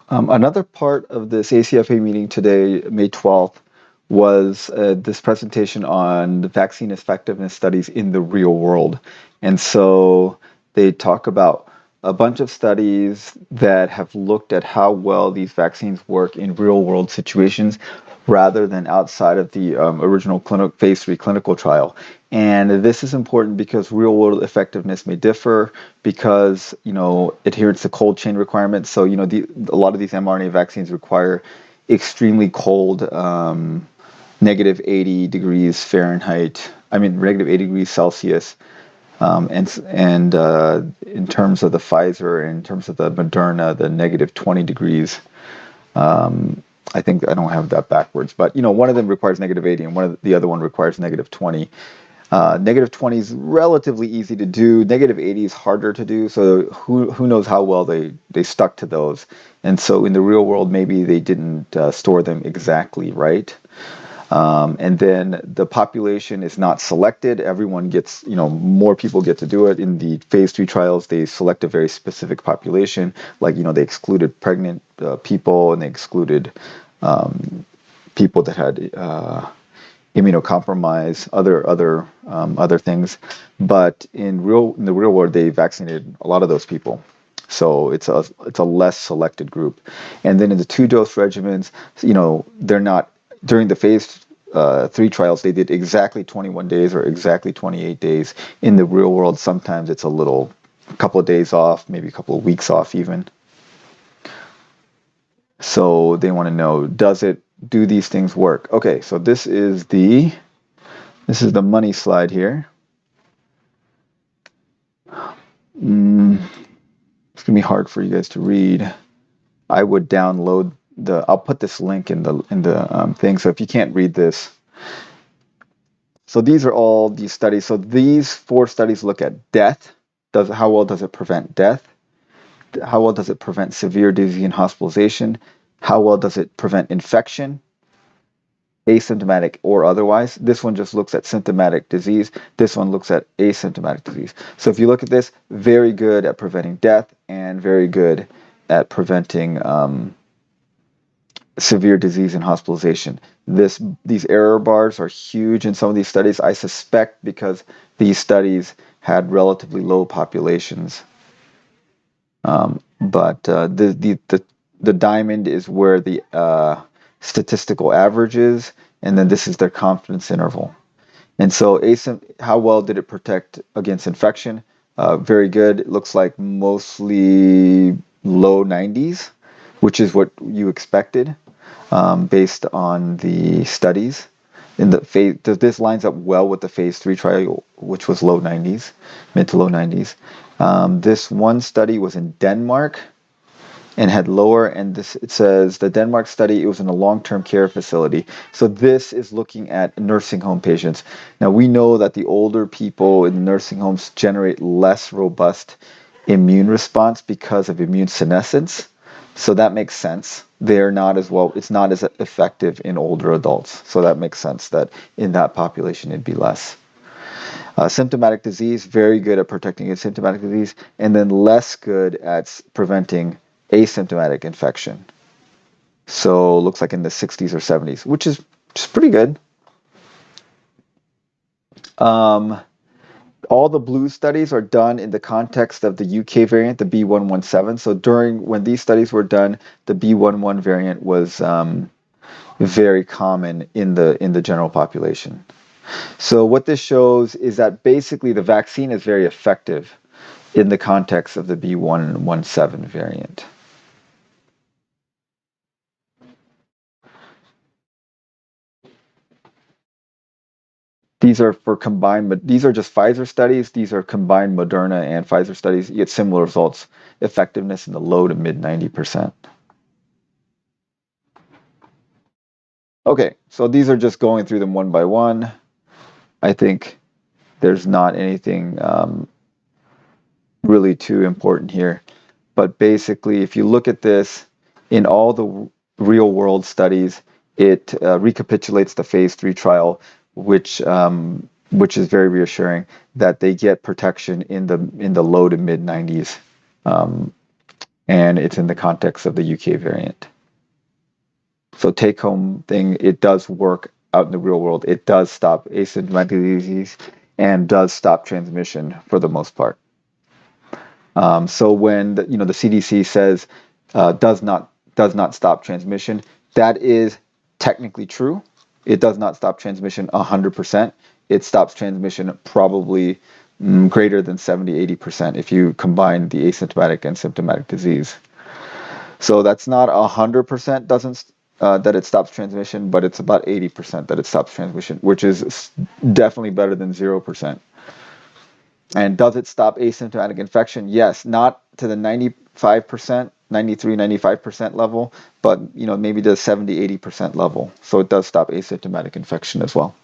Another part of this ACFA meeting today, May 12th, was this presentation on the vaccine effectiveness studies in the real world. And so they talk about a bunch of studies that have looked at how well these vaccines work in real world situations rather than outside of the original phase 3 clinical trial. And this is important because real world effectiveness may differ because, adherence to cold chain requirements. So, a lot of these mRNA vaccines require extremely cold, negative 80 degrees Fahrenheit, negative 80 degrees Celsius. And in terms of the Pfizer, and in terms of the Moderna, the negative 20 degrees. I think I don't have that backwards, but one of them requires negative 80 and the other one requires negative 20. Negative 20 is relatively easy to do. Negative 80 is harder to do. So who knows how well they stuck to those. And so in the real world, maybe they didn't store them exactly right. And then the population is not selected. Everyone gets, more people get to do it. In the phase 3 trials, they select a very specific population. Like, they excluded pregnant people, and they excluded people that had immunocompromise, other things. But in the real world, they vaccinated a lot of those people. So it's a less selected group. And then in the 2-dose regimens, they're not during the phase 3 trials, they did exactly 21 days or exactly 28 days. In the real world, sometimes it's a couple of days off, maybe a couple of weeks off even. So they want to know, do these things work? Okay, so this is the money slide here. It's gonna be hard for you guys to read. I would download I'll put this link in the thing. So if you can't read this, so these are all these studies. So these 4 studies look at death. How well does it prevent death? How well does it prevent severe disease and hospitalization? How well does it prevent infection, asymptomatic or otherwise? This one just looks at symptomatic disease. This one looks at asymptomatic disease. So if you look at this, very good at preventing death and very good at preventing severe disease and hospitalization. These error bars are huge in some of these studies. I suspect because these studies had relatively low populations. But the diamond is where the statistical average is, and then this is their confidence interval. And so how well did it protect against infection? Very good. It looks like mostly low 90s, which is what you expected based on the studies. This lines up well with the phase 3 trial, which was low 90s, mid to low 90s. This one study was in Denmark and had lower, and it says the Denmark study, it was in a long-term care facility. So this is looking at nursing home patients. Now we know that the older people in nursing homes generate less robust immune response because of immune senescence. So that makes sense. They're not as well, it's not as effective in older adults. So that makes sense that in that population it'd be less. Symptomatic disease, very good at protecting against symptomatic disease, and then less good at preventing asymptomatic infection. So looks like in the 60s or 70s, which is pretty good. All the blue studies are done in the context of the UK variant, the B117. So when these studies were done, the B11 variant was very common in the general population. So what this shows is that basically the vaccine is very effective in the context of the B117 variant. These are for combined, but these are just Pfizer studies. These are combined Moderna and Pfizer studies. You get similar results, effectiveness in the low to mid 90%. Okay, so these are just going through them one by one. I think there's not anything really too important here. But basically, if you look at this, in all the real world studies, it recapitulates the phase 3 trial, which is very reassuring that they get protection in the low to mid 90s and it's in the context of the UK variant. So take home thing, it does work out in the real world. It does stop asymptomatic disease and does stop transmission for the most part. So when the CDC says does not stop transmission, that is technically true. It does not stop transmission 100%. It stops transmission probably greater than 70-80% if you combine the asymptomatic and symptomatic disease. So that's not 100% doesn't that it stops transmission, but it's about 80% that it stops transmission, which is definitely better than 0%. And does it stop asymptomatic infection? Yes, not to the 95%, 93, 95% level, but maybe the 70, 80% level. So it does stop asymptomatic infection as well.